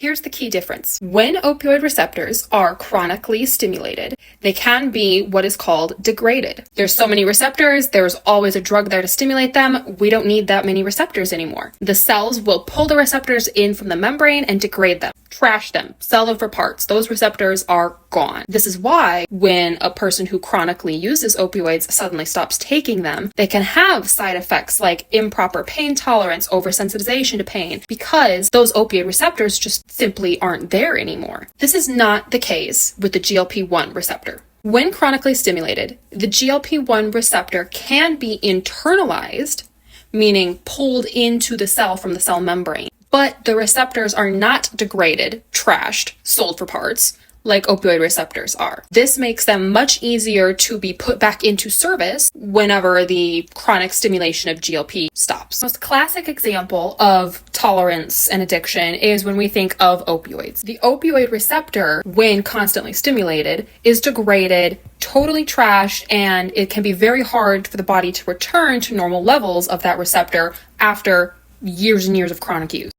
Here's the key difference. When opioid receptors are chronically stimulated, they can be what is called degraded. There's so many receptors, there's always a drug there to stimulate them. We don't need that many receptors anymore. The cells will pull the receptors in from the membrane and degrade them, trash them, sell them for parts. Those receptors are gone. This is why when a person who chronically uses opioids suddenly stops taking them, they can have side effects like improper pain tolerance, oversensitization to pain, because those opioid receptors just simply aren't there anymore. This is not the case with the GLP-1 receptor. When chronically stimulated, the GLP-1 receptor can be internalized, meaning pulled into the cell from the cell membrane, but the receptors are not degraded, trashed, sold for parts, like opioid receptors are. This makes them much easier to be put back into service whenever the chronic stimulation of GLP stops. The most classic example of tolerance and addiction is when we think of opioids. The opioid receptor, when constantly stimulated, is degraded, totally trashed, and it can be very hard for the body to return to normal levels of that receptor after years and years of chronic use.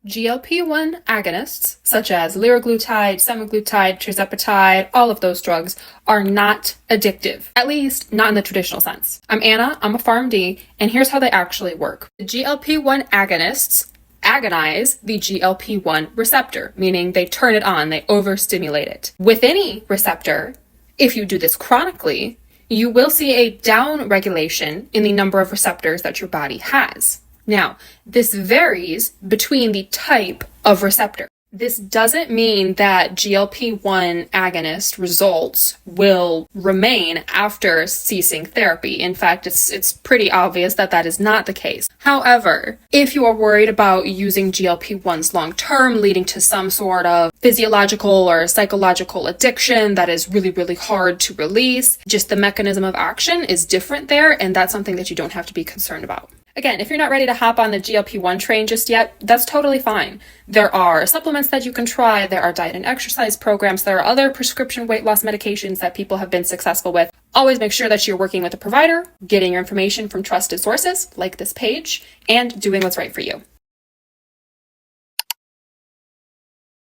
GLP-1 agonists, such as liraglutide, semaglutide, tirzepatide, all of those drugs, are not addictive, at least not in the traditional sense. I'm Anna, I'm a PharmD, and here's how they actually work. The GLP-1 agonists agonize the GLP-1 receptor, meaning they turn it on, they overstimulate it. With any receptor, if you do this chronically, you will see a down regulation in the number of receptors that your body has. Now, this varies between the type of receptor. This doesn't mean that GLP-1 agonist results will remain after ceasing therapy. In fact, it's pretty obvious that that is not the case. However, if you are worried about using GLP-1s long-term, leading to some sort of physiological or psychological addiction that is really, really hard to release, just the mechanism of action is different there, and that's something that you don't have to be concerned about. Again, if you're not ready to hop on the GLP-1 train just yet, that's totally fine. There are supplements that you can try, there are diet and exercise programs, there are other prescription weight loss medications that people have been successful with. Always make sure that you're working with a provider, getting your information from trusted sources, like this page, and doing what's right for you.